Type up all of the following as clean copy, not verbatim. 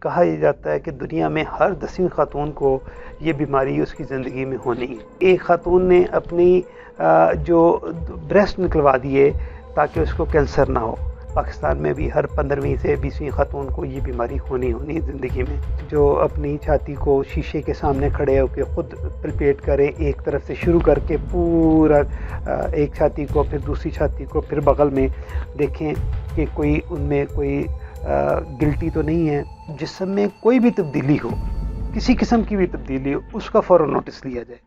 کہا یہ جاتا ہے کہ دنیا میں ہر 10ویں خاتون کو یہ بیماری اس کی زندگی میں ہونی ہے۔ ایک خاتون نے اپنی جو بریسٹ نکلوا دیے تاکہ اس کو کینسر نہ ہو۔ پاکستان میں بھی ہر 15ویں سے 20ویں خاتون کو یہ بیماری ہونی زندگی میں۔ جو اپنی چھاتی کو شیشے کے سامنے کھڑے ہو کے خود پلپیٹ کریں، ایک طرف سے شروع کر کے پورا ایک چھاتی کو، پھر دوسری چھاتی کو، پھر بغل میں، دیکھیں کہ کوئی ان میں کوئی گلٹی تو نہیں ہے۔ جسم میں کوئی بھی تبدیلی ہو، کسی قسم کی بھی تبدیلی ہو، اس کا فوراً نوٹس لیا جائے۔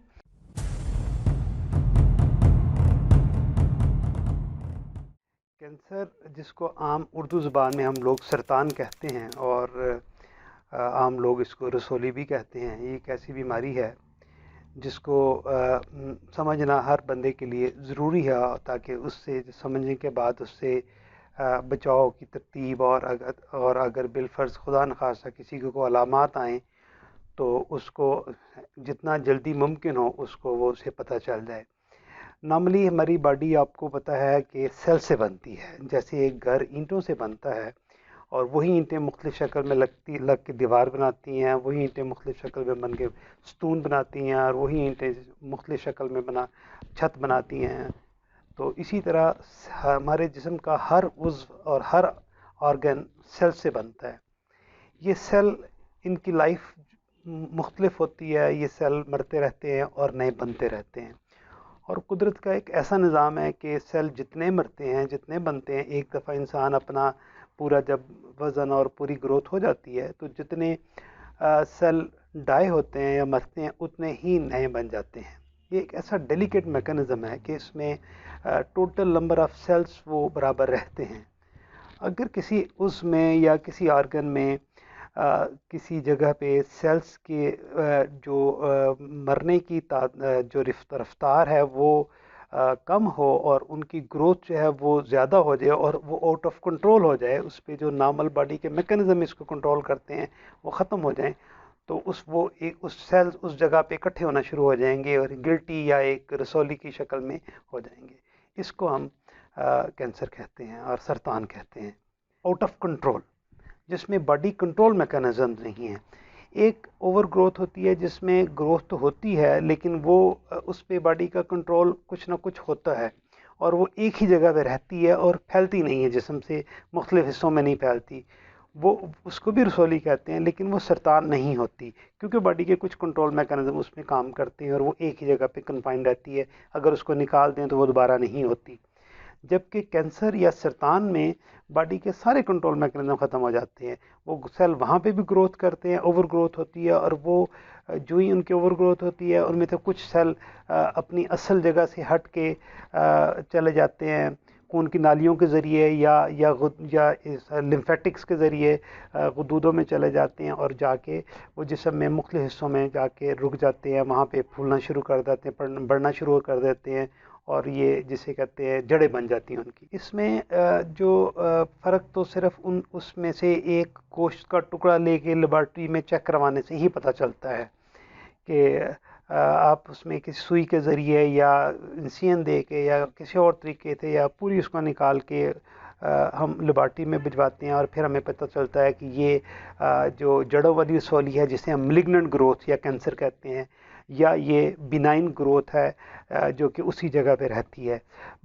کینسر، جس کو عام اردو زبان میں ہم لوگ سرطان کہتے ہیں اور عام لوگ اس کو رسولی بھی کہتے ہیں، یہ ایک ایسی بیماری ہے جس کو سمجھنا ہر بندے کے لیے ضروری ہے تاکہ اس سے سمجھنے کے بعد اس سے بچاؤ کی ترتیب اور اگر بالفرض خدا نخواستہ کسی کو علامات آئیں تو اس کو جتنا جلدی ممکن ہو اس کو وہ اسے پتہ چل جائے۔ نارملی ہماری باڈی آپ کو پتہ ہے کہ سیل سے بنتی ہے، جیسے ایک گھر اینٹوں سے بنتا ہے اور وہی اینٹیں مختلف شکل میں لگ کے دیوار بناتی ہیں، وہی اینٹیں مختلف شکل میں بن کے ستون بناتی ہیں اور وہی اینٹیں مختلف شکل میں چھت بناتی ہیں۔ تو اسی طرح ہمارے جسم کا ہر عضو اور ہر آرگن سیل سے بنتا ہے۔ یہ سیل، ان کی لائف مختلف ہوتی ہے، یہ سیل مرتے رہتے ہیں اور نئے بنتے رہتے ہیں، اور قدرت کا ایک ایسا نظام ہے کہ سیل جتنے مرتے ہیں، جتنے بنتے ہیں، ایک دفعہ انسان اپنا پورا جب وزن اور پوری گروتھ ہو جاتی ہے تو جتنے سیل ڈائی ہوتے ہیں یا مرتے ہیں اتنے ہی نئے بن جاتے ہیں۔ یہ ایک ایسا ڈیلیکیٹ میکانزم ہے کہ اس میں ٹوٹل نمبر آف سیلز وہ برابر رہتے ہیں۔ اگر کسی عضو میں یا کسی آرگن میں کسی جگہ پہ سیلز کے جو مرنے کی جو رفتار ہے وہ کم ہو اور ان کی گروتھ جو ہے وہ زیادہ ہو جائے اور وہ آؤٹ آف کنٹرول ہو جائے، اس پہ جو نارمل باڈی کے میکانزم اس کو کنٹرول کرتے ہیں وہ ختم ہو جائیں، تو اس سیلز اس جگہ پہ اکٹھے ہونا شروع ہو جائیں گے اور گلٹی یا ایک رسولی کی شکل میں ہو جائیں گے۔ اس کو ہم کینسر کہتے ہیں اور سرطان کہتے ہیں۔ آؤٹ آف کنٹرول، جس میں باڈی کنٹرول میکانزم نہیں ہے۔ ایک اوور گروتھ ہوتی ہے جس میں گروتھ تو ہوتی ہے لیکن وہ اس پہ باڈی کا کنٹرول کچھ نہ کچھ ہوتا ہے اور وہ ایک ہی جگہ پہ رہتی ہے اور پھیلتی نہیں ہے، جسم سے مختلف حصوں میں نہیں پھیلتی۔ وہ اس کو بھی رسولی کہتے ہیں لیکن وہ سرطان نہیں ہوتی کیونکہ باڈی کے کچھ کنٹرول میکانزم اس میں کام کرتے ہیں اور وہ ایک ہی جگہ پہ کنفائن رہتی ہے، اگر اس کو نکال دیں تو وہ دوبارہ نہیں ہوتی۔ جبکہ کینسر یا سرطان میں باڈی کے سارے کنٹرول میکانزم ختم ہو جاتے ہیں، وہ سیل وہاں پہ بھی گروتھ کرتے ہیں، اوور گروتھ ہوتی ہے، اور وہ جو ہی ان کی اوور گروتھ ہوتی ہے ان میں سے کچھ سیل اپنی اصل جگہ سے ہٹ کے چلے جاتے ہیں خون کی نالیوں کے ذریعے یا لمفیٹکس کے ذریعے غدودوں میں چلے جاتے ہیں اور جا کے وہ جسم میں مختلف حصوں میں جا کے رک جاتے ہیں، وہاں پہ پھولنا شروع کر دیتے ہیں، بڑھنا شروع کر دیتے ہیں اور یہ جسے کہتے ہیں جڑیں بن جاتی ہیں ان کی۔ اس میں جو فرق تو صرف اس میں سے ایک گوشت کا ٹکڑا لے کے لیبارٹری میں چیک کروانے سے ہی پتہ چلتا ہے کہ آپ اس میں کسی سوئی کے ذریعے یا انسین دے کے یا کسی اور طریقے سے یا پوری اس کو نکال کے ہم لیبارٹری میں بھجواتے ہیں اور پھر ہمیں پتہ چلتا ہے کہ یہ جو جڑوں والی رسولی ہے جسے ہم ملیگننٹ گروتھ یا کینسر کہتے ہیں، یا یہ بینائن گروتھ ہے جو کہ اسی جگہ پہ رہتی ہے۔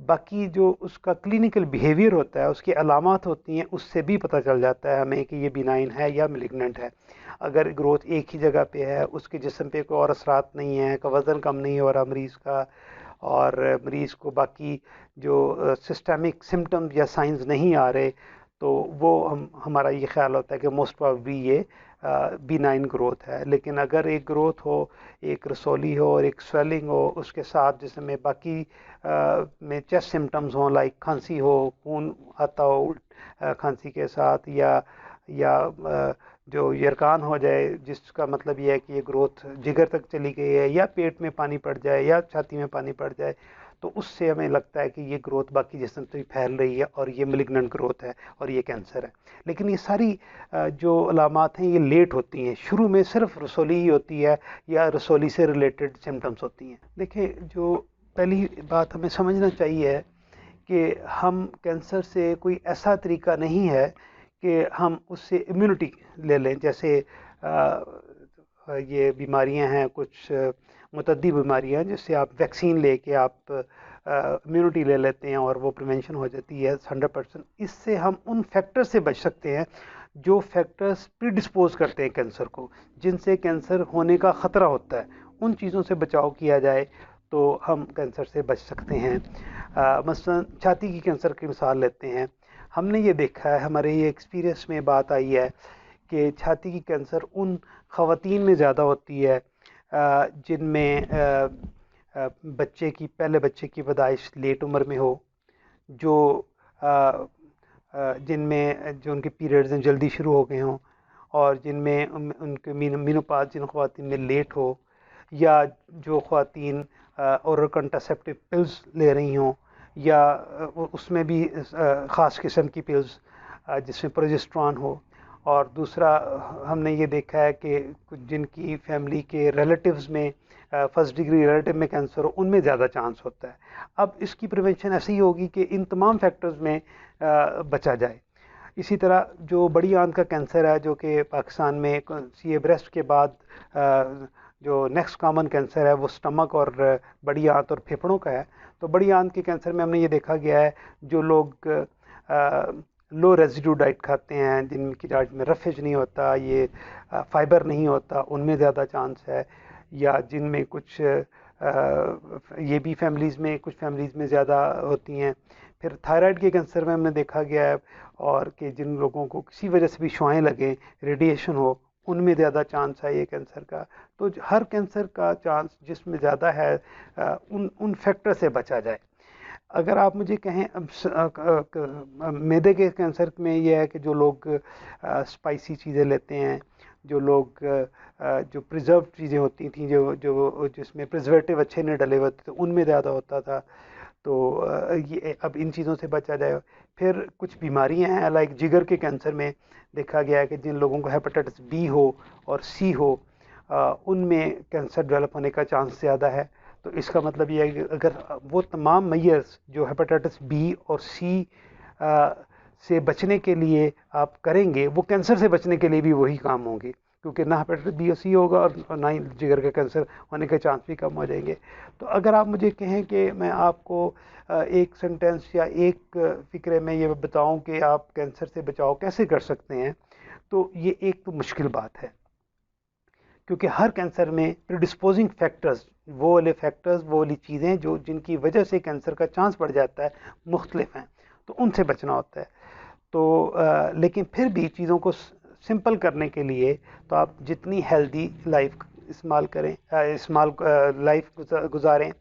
باقی جو اس کا کلینکل بیہیویئر ہوتا ہے، اس کی علامات ہوتی ہیں، اس سے بھی پتہ چل جاتا ہے ہمیں کہ یہ بینائن ہے یا ملیگننٹ ہے۔ اگر گروتھ ایک ہی جگہ پہ ہے، اس کے جسم پہ کوئی اور اثرات نہیں ہیں، کا وزن کم نہیں ہو رہا مریض کا، اور مریض کو باقی جو سسٹمک سمٹمز یا سائنز نہیں آ رہے، تو وہ ہمارا یہ خیال ہوتا ہے کہ موسٹ پروبیبلی یہ بینائن گروتھ ہے۔ لیکن اگر ایک گروتھ ہو، ایک رسولی ہو اور ایک سویلنگ ہو، اس کے ساتھ جس میں باقی میں چیسٹ سمٹمز ہوں، لائک کھانسی ہو، خون آتا ہو کھانسی کے ساتھ، یا جو یرکان ہو جائے، جس کا مطلب یہ ہے کہ یہ گروتھ جگر تک چلی گئی ہے، یا پیٹ میں پانی پڑ جائے یا چھاتی میں پانی پڑ جائے، تو اس سے ہمیں لگتا ہے کہ یہ گروتھ باقی جسم سے پھیل رہی ہے اور یہ ملیگننٹ گروتھ ہے اور یہ کینسر ہے۔ لیکن یہ ساری جو علامات ہیں یہ لیٹ ہوتی ہیں، شروع میں صرف رسولی ہی ہوتی ہے یا رسولی سے ریلیٹڈ سمٹمز ہوتی ہیں۔ دیکھیں، جو پہلی بات ہمیں سمجھنا چاہیے کہ ہم کینسر سے کوئی ایسا طریقہ نہیں ہے کہ ہم اس سے امیونٹی لے لیں. جیسے یہ بیماریاں ہیں کچھ متعدی بیماریاں جس سے آپ ویکسین لے کے آپ امیونٹی لے لیتے ہیں اور وہ پریونشن ہو جاتی ہے 100%. اس سے ہم ان فیکٹر سے بچ سکتے ہیں جو فیکٹرز پری ڈسپوز کرتے ہیں کینسر کو, جن سے کینسر ہونے کا خطرہ ہوتا ہے. ان چیزوں سے بچاؤ کیا جائے تو ہم کینسر سے بچ سکتے ہیں. مثلا چھاتی کی کینسر کی مثال لیتے ہیں. ہم نے یہ دیکھا ہے, ہمارے یہ ایکسپیرینس میں بات آئی ہے کہ چھاتی کی کینسر ان خواتین میں زیادہ ہوتی ہے جن میں پہلے بچے کی پیدائش لیٹ عمر میں ہو, جو جن میں جو ان کے پیریڈز جلدی شروع ہو گئے ہوں, اور جن میں ان کے مینوپاز جن خواتین میں لیٹ ہو, یا جو خواتین اورل کنٹراسیپٹیو پلز لے رہی ہوں, یا اس میں بھی خاص قسم کی پلز جس میں پروجسٹرون ہو. اور دوسرا ہم نے یہ دیکھا ہے کہ جن کی فیملی کے ریلیٹیوز میں فرسٹ ڈگری ریلیٹیو میں کینسر ہو, ان میں زیادہ چانس ہوتا ہے. اب اس کی پریونشن ایسی ہوگی کہ ان تمام فیکٹرز میں بچا جائے. اسی طرح جو بڑی آنت کا کینسر ہے, جو کہ پاکستان میں سی اے بریسٹ کے بعد جو نیکسٹ کامن کینسر ہے وہ سٹمک اور بڑی آنت اور پھیپھڑوں کا ہے. تو بڑی آنت کے کینسر میں ہم نے یہ دیکھا گیا ہے جو لوگ لو ریزیڈو ڈائٹ کھاتے ہیں, جن کی ڈائٹ میں رفیج نہیں ہوتا, یہ فائبر نہیں ہوتا, ان میں زیادہ چانس ہے. یا جن میں کچھ یہ بھی کچھ فیملیز میں زیادہ ہوتی ہیں. پھر تھائرائڈ کے کینسر میں ہم نے دیکھا گیا ہے, اور کہ جن لوگوں کو کسی وجہ سے بھی شعاعیں لگیں, ریڈیشن ہو, ان میں زیادہ چانس ہے یہ کینسر کا. تو ہر کینسر کا چانس جس میں زیادہ ہے ان فیکٹر سے بچا جائے. اگر آپ مجھے کہیں معدے کے کینسر میں یہ ہے کہ جو لوگ اسپائسی چیزیں لیتے ہیں, جو لوگ جو پریزرو چیزیں ہوتی تھیں, جو جس میں پریزرویٹو اچھے نہیں ڈلے ہوتے تھے, ان میں زیادہ ہوتا تھا. تو یہ اب ان چیزوں سے بچا جائے. پھر کچھ بیماریاں ہیں لائک جگر کے کینسر میں دیکھا گیا ہے کہ جن لوگوں کو ہیپاٹائٹس بی ہو اور سی ہو, ان میں کینسر ڈیولپ ہونے کا چانس زیادہ ہے. تو اس کا مطلب یہ ہے کہ اگر وہ تمام میئرز جو ہیپاٹائٹس بی اور سی سے بچنے کے لیے آپ کریں گے, وہ کینسر سے بچنے کے لیے بھی وہی کام ہوں گے, کیونکہ نہ ہیپاٹائٹس بی اور سی ہوگا اور نہ ہی جگر کا کینسر ہونے کے چانس بھی کم ہو جائیں گے. تو اگر آپ مجھے کہیں کہ میں آپ کو ایک سینٹینس یا ایک فقرے میں یہ بتاؤں کہ آپ کینسر سے بچاؤ کیسے کر سکتے ہیں, تو یہ ایک تو مشکل بات ہے, کیونکہ ہر کینسر میں پریڈسپوزنگ فیکٹرز, وہ والی چیزیں جن کی وجہ سے کینسر کا چانس بڑھ جاتا ہے, مختلف ہیں. تو ان سے بچنا ہوتا ہے. تو لیکن پھر بھی چیزوں کو سمپل کرنے کے لیے تو آپ جتنی ہیلدی لائف لائف گزاریں,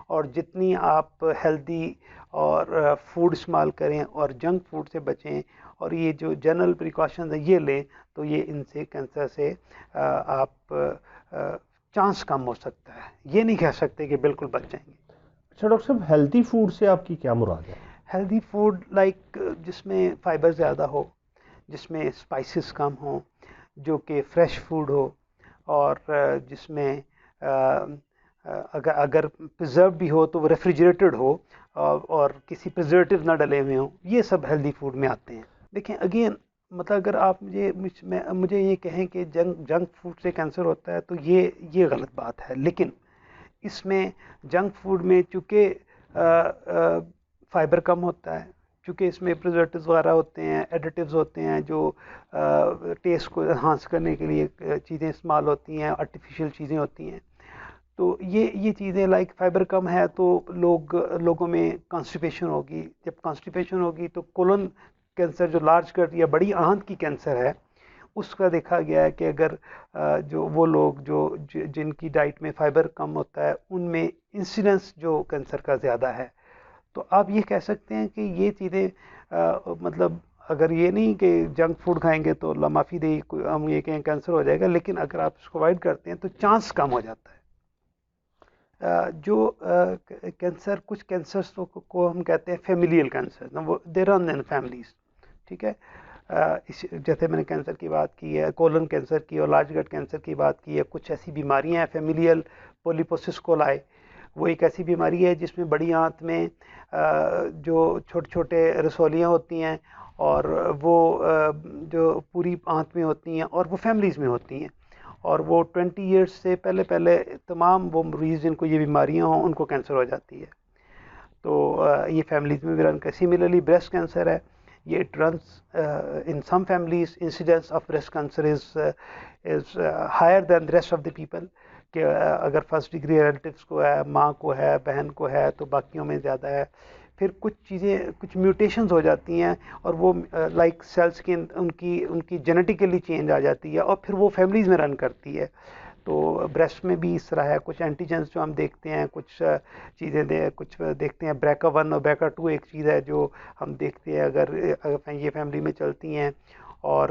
اور جتنی آپ ہیلدی اور فوڈ استعمال کریں اور جنک فوڈ سے بچیں, اور یہ جو جنرل پریکاشنز ہیں یہ لیں, تو یہ ان سے کینسر سے آپ چانس کم ہو سکتا ہے. یہ نہیں کہہ سکتے کہ بالکل بچ جائیں گے. اچھا ڈاکٹر صاحب, ہیلتھی فوڈ سے آپ کی کیا مراد ہے؟ ہیلدی فوڈ لائک جس میں فائبر زیادہ ہو, جس میں اسپائسز کم ہوں, جو کہ فریش فوڈ ہو, اور جس میں اگر پریزرو بھی ہو تو وہ ریفریجریٹڈ ہو, اور کسی پریزرویٹو نہ ڈلے ہوئے ہوں. یہ سب ہیلدی فوڈ میں آتے ہیں. دیکھیں اگین مطلب اگر آپ مجھے یہ کہیں کہ جنک فوڈ سے کینسر ہوتا ہے, تو یہ غلط بات ہے. لیکن اس میں جنک فوڈ میں چونکہ فائبر کم ہوتا ہے, چونکہ اس میں پریزرویٹوز وغیرہ ہوتے ہیں, ایڈیٹیوز ہوتے ہیں جو ٹیسٹ کو انہانس کرنے کے لیے چیزیں استعمال ہوتی ہیں, آرٹیفیشیل چیزیں ہوتی ہیں. تو یہ چیزیں لائک فائبر کم ہے تو لوگوں میں کانسٹیپیشن ہوگی. جب کانسٹیپیشن ہوگی تو کولن کینسر جو لارج گٹ یا بڑی آنت کی کینسر ہے, اس کا دیکھا گیا ہے کہ اگر جو وہ لوگ جن کی ڈائٹ میں فائبر کم ہوتا ہے, ان میں انسیڈنس جو کینسر کا زیادہ ہے. تو آپ یہ کہہ سکتے ہیں کہ یہ چیزیں مطلب اگر یہ نہیں کہ جنک فوڈ کھائیں گے تو اللہ معافی دے ہم یہ کہیں کینسر ہو جائے گا, لیکن اگر آپ اس کو اوائڈ کرتے ہیں تو چانس کم ہو جاتا ہے. جو کینسر, کچھ کینسرس کو ہم کہتے ہیں فیملیل کینسر, وہ دے رن ان فیملیز. ٹھیک ہے, جیسے میں نے کینسر کی بات کی ہے, کولن کینسر کی اور لارج گٹ کینسر کی بات کی ہے. کچھ ایسی بیماریاں ہیں فیملیل پولیپوسس کولائی, وہ ایک ایسی بیماری ہے جس میں بڑی آنت میں جو چھوٹے چھوٹے رسولیاں ہوتی ہیں, اور وہ جو پوری آنت میں ہوتی ہیں اور وہ فیملیز میں ہوتی ہیں، اور وہ 20 ایئرس سے پہلے تمام وہ مریض جن کو یہ بیماریاں ہوں ان کو کینسر ہو جاتی ہے. تو یہ فیملیز میں بھی رن کر. سملرلی بریسٹ کینسر ہے، یہ it runs in some families. Incidence of breast cancer is higher than rest of the people, کہ اگر فرسٹ ڈگری ریلیٹیوس کو ہے، ماں کو ہے، بہن کو ہے، تو باقیوں میں زیادہ ہے. پھر کچھ چیزیں، کچھ میوٹیشنز ہو جاتی ہیں، اور وہ لائک سیلس کی ان کی جینیٹیکلی چینج آ جاتی ہے، اور پھر وہ فیملیز میں رن کرتی ہے. تو بریسٹ میں بھی اس طرح ہے. کچھ اینٹیجنس جو ہم دیکھتے ہیں، کچھ چیزیں کچھ دیکھتے ہیں. BRCA1 اور BRCA2 ایک چیز ہے جو ہم دیکھتے ہیں، اگر یہ فیملی میں چلتی ہیں اور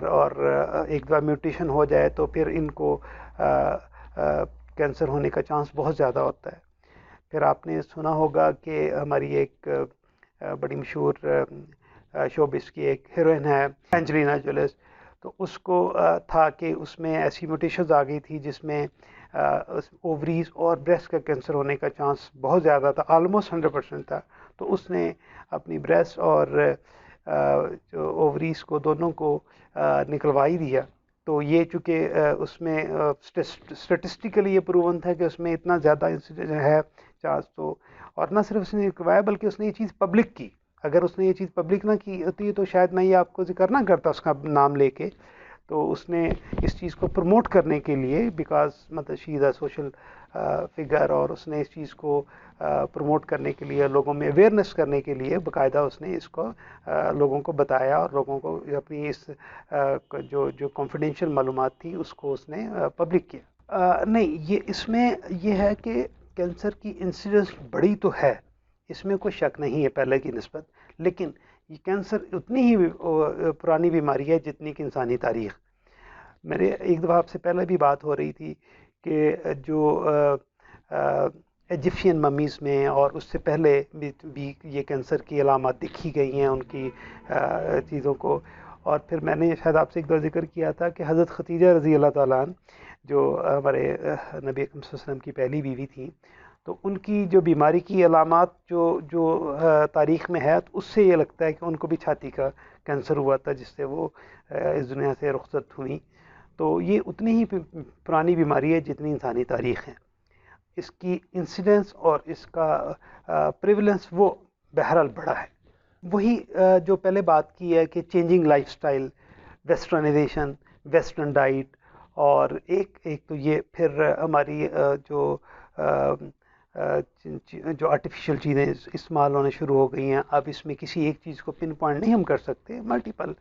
ایک دفعہ میوٹیشن ہو جائے تو پھر ان کو کینسر ہونے کا چانس بہت زیادہ ہوتا ہے. پھر آپ نے سنا ہوگا کہ ہماری ایک بڑی مشہور شوبس کی ایک ہیروئن ہے اینجلینا جولس. تو اس کو تھا کہ اس میں ایسی میوٹیشنز آ گئی تھی جس میں اووریز اور بریسٹ کا کینسر ہونے کا چانس بہت زیادہ تھا، آلموسٹ 100% تھا. تو اس نے اپنی بریسٹ اور جو اووریز کو دونوں کو نکلوا ہی دیا. تو یہ چونکہ اس میں اسٹیٹسٹیکلی یہ پروون تھا کہ اس میں اتنا زیادہ انسیڈنٹ ہے چانس. تو اور نہ صرف اس نے نکلوایا بلکہ اس نے یہ چیز پبلک کی. اگر اس نے یہ چیز پبلک نہ کی ہوتی تو شاید میں یہ آپ کو ذکر نہ کرتا اس کا نام لے کے. تو اس نے اس چیز کو پروموٹ کرنے کے لیے، بیکاز مطلب شی از اے سوشل فگر، اور اس نے اس چیز کو پروموٹ کرنے کے لیے، لوگوں میں اویئرنیس کرنے کے لیے باقاعدہ اس نے اس کو لوگوں کو بتایا، اور لوگوں کو اپنی اس جو کانفیڈینشیل معلومات تھی اس کو اس نے پبلک کیا. نہیں، یہ اس میں یہ ہے کہ کینسر کی انسیڈنس بڑی تو ہے، اس میں کوئی شک نہیں ہے پہلے کی نسبت، لیکن یہ کینسر اتنی ہی پرانی بیماری ہے جتنی کہ انسانی تاریخ. میرے ایک دفعہ آپ سے پہلے بھی بات ہو رہی تھی کہ جو ایجپشین ممیز میں اور اس سے پہلے بھی یہ کینسر کی علامات دکھی گئی ہیں ان کی چیزوں کو. اور پھر میں نے شاید آپ سے ایک دور ذکر کیا تھا کہ حضرت ختیجہ رضی اللہ تعالیٰ عنہ، جو ہمارے نبی اکرم صلی اللہ علیہ وسلم کی پہلی بیوی تھیں، تو ان کی جو بیماری کی علامات جو تاریخ میں ہے، اس سے یہ لگتا ہے کہ ان کو بھی چھاتی کا کینسر ہوا تھا جس سے وہ اس دنیا سے رخصت ہوئیں. تو یہ اتنی ہی پرانی بیماری ہے جتنی انسانی تاریخ ہے. اس کی انسیڈنس اور اس کا پریولنس وہ بہرحال بڑا ہے. وہی جو پہلے بات کی ہے کہ changing life style, westernisation, western diet, اور ایک تو یہ پھر ہماری جو آرٹیفیشیل چیزیں استعمال ہونے شروع ہو گئی ہیں. اب اس میں کسی ایک چیز کو پن پوائنٹ نہیں ہم کر سکتے، ملٹیپل.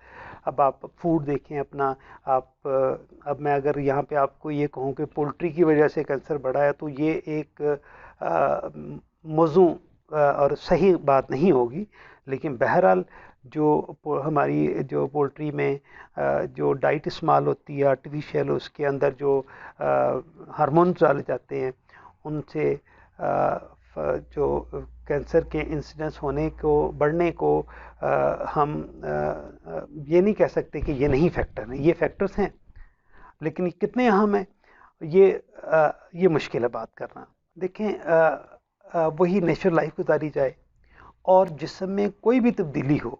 اب آپ فوڈ دیکھیں اپنا، اب میں اگر یہاں پہ آپ کو یہ کہوں کہ پولٹری کی وجہ سے کینسر بڑھا ہے تو یہ ایک موضوع اور صحیح بات نہیں ہوگی. لیکن بہرحال جو ہماری جو پولٹری میں جو ڈائٹ استعمال ہوتی ہے آرٹیفیشیل، اس کے اندر جو ہارمونز ڈالے جاتے ہیں، ان سے جو کینسر کے انسیڈنس ہونے کو، بڑھنے کو ہم یہ نہیں کہہ سکتے کہ یہ نہیں فیکٹر ہیں. یہ فیکٹرز ہیں، لیکن یہ کتنے اہم ہیں یہ مشکل ہے بات کرنا. دیکھیں، وہی نیچرل لائف گزاری جائے، اور جسم میں کوئی بھی تبدیلی ہو،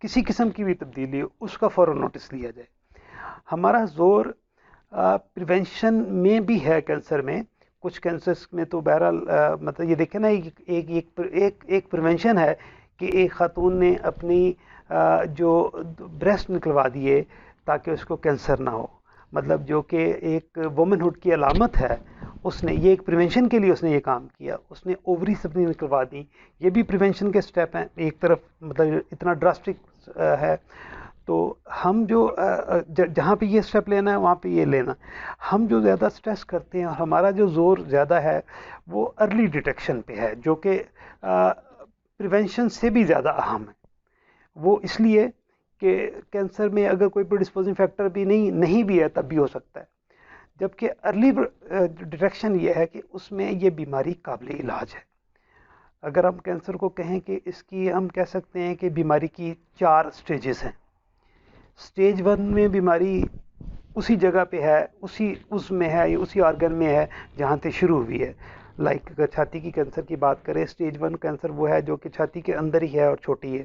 کسی قسم کی بھی تبدیلی ہو، اس کا فوراً نوٹس لیا جائے. ہمارا زور پریونشن میں بھی ہے کینسر میں. کچھ کینسرز میں تو بہرحال مطلب یہ دیکھیں نا، ایک پریونشن ہے کہ ایک خاتون نے اپنی جو بریسٹ نکلوا دیے تاکہ اس کو کینسر نہ ہو، مطلب جو کہ ایک وومن ہوڈ کی علامت ہے. اس نے یہ ایک پریونشن کے لیے اس نے یہ کام کیا. اس نے اووریز اپنی نکلوا دی. یہ بھی پریونشن کے سٹیپ ہیں ایک طرف، مطلب اتنا ڈراسٹک ہے. تو ہم جو جہاں پہ یہ سٹیپ لینا ہے وہاں پہ یہ لینا. ہم جو زیادہ سٹریس کرتے ہیں اور ہمارا جو زور زیادہ ہے وہ ارلی ڈیٹیکشن پہ ہے، جو کہ پریونشن سے بھی زیادہ اہم ہے. وہ اس لیے کہ کینسر میں اگر کوئی پریڈسپوزنگ فیکٹر بھی نہیں بھی ہے تب بھی ہو سکتا ہے، جبکہ ارلی ڈیٹیکشن یہ ہے کہ اس میں یہ بیماری قابل علاج ہے. اگر ہم کینسر کو کہیں کہ اس کی ہم کہہ سکتے ہیں کہ بیماری کی 4 سٹیجز ہیں. سٹیج 1 میں بیماری اسی جگہ پہ ہے، اس میں ہے، اسی آرگن میں ہے جہاں سے شروع ہوئی ہے. لائک اگر چھاتی کی کینسر کی بات کریں، سٹیج 1 کینسر وہ ہے جو کہ چھاتی کے اندر ہی ہے اور چھوٹی ہے.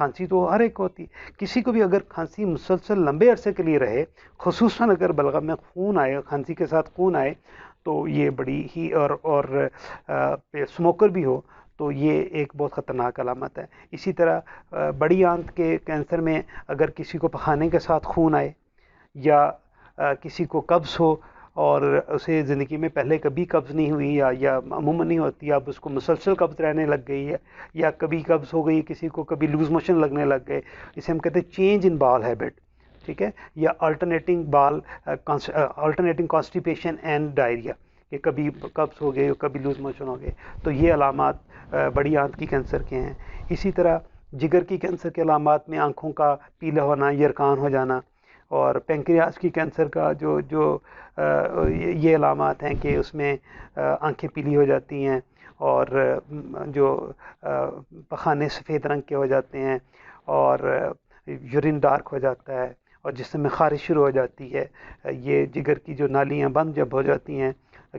کھانسی تو ہر ایک ہوتی ہے. کسی کو بھی اگر کھانسی مسلسل لمبے عرصے کے لیے رہے، خصوصاً اگر بلغم میں خون آئے، کھانسی کے ساتھ خون آئے، تو یہ بڑی ہی اور اسموکر بھی ہو تو یہ ایک بہت خطرناک علامت ہے. اسی طرح بڑی آنت کے کینسر میں اگر کسی کو پخانے کے ساتھ خون آئے، یا کسی کو قبض ہو اور اسے زندگی میں پہلے کبھی قبض نہیں ہوئی، یا عموماً نہیں ہوتی، اب اس کو مسلسل قبض رہنے لگ گئی ہے، یا کبھی قبض ہو گئی، کسی کو کبھی لوز موشن لگنے لگ گئے، اسے ہم کہتے ہیں چینج ان بال ہیبٹ، ٹھیک ہے، یا آلٹرنیٹنگ کانسٹیپیشن اینڈ ڈائریا، کہ کبھی قبض ہو گئے، کبھی لوز موشن ہو گئے، تو یہ علامات بڑی آنت کی کینسر کے ہیں. اسی طرح جگر کی کینسر کے علامات میں آنکھوں کا پیلا ہونا، یرکان ہو جانا، اور پینکریاس کی کینسر کا جو یہ علامات ہیں کہ اس میں آنکھیں پیلی ہو جاتی ہیں، اور جو پخانے سفید رنگ کے ہو جاتے ہیں، اور یورین ڈارک ہو جاتا ہے، اور جسم میں خارش شروع ہو جاتی ہے. یہ جگر کی جو نالیاں بند جب ہو جاتی ہیں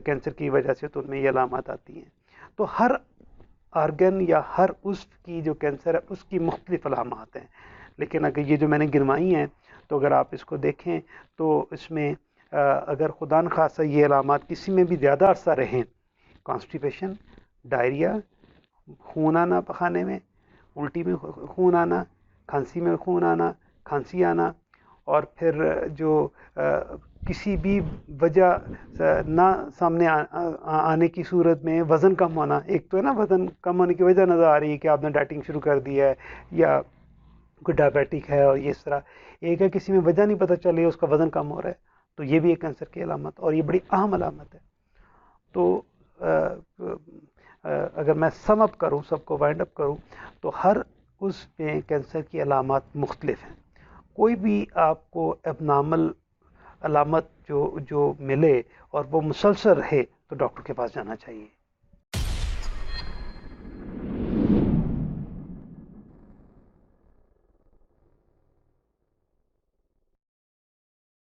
کینسر کی وجہ سے، تو ان میں یہ علامات آتی ہیں. تو ہر آرگن یا ہر عضو کی جو کینسر ہے اس کی مختلف علامات ہیں، لیکن اگر یہ جو میں نے گنوائی ہیں تو اگر آپ اس کو دیکھیں تو اس میں اگر خدا نخواستہ یہ علامات کسی میں بھی زیادہ عرصہ رہیں، کانسٹیپیشن، ڈائریا، خون آنا پخانے میں، الٹی میں خون آنا، کھانسی میں خون آنا، کھانسی آنا، اور پھر جو کسی بھی وجہ نہ سامنے آنے کی صورت میں وزن کم ہونا. ایک تو ہے نا وزن کم ہونے کی وجہ نظر آ رہی ہے کہ آپ نے ڈائٹنگ شروع کر دی ہے، یا کوئی ڈائبیٹک ہے، اور یہ اس طرح. ایک ہے کسی میں وجہ نہیں پتہ چل رہی ہے، اس کا وزن کم ہو رہا ہے، تو یہ بھی ایک کینسر کی علامت، اور یہ بڑی اہم علامت ہے. تو اگر میں سم اپ کروں، سب کو وائنڈ اپ کروں، تو ہر اس میں کینسر کی علامات مختلف ہیں. کوئی بھی آپ کو اب نارمل علامت جو ملے اور وہ مسلسل رہے تو ڈاکٹر کے پاس جانا چاہیے.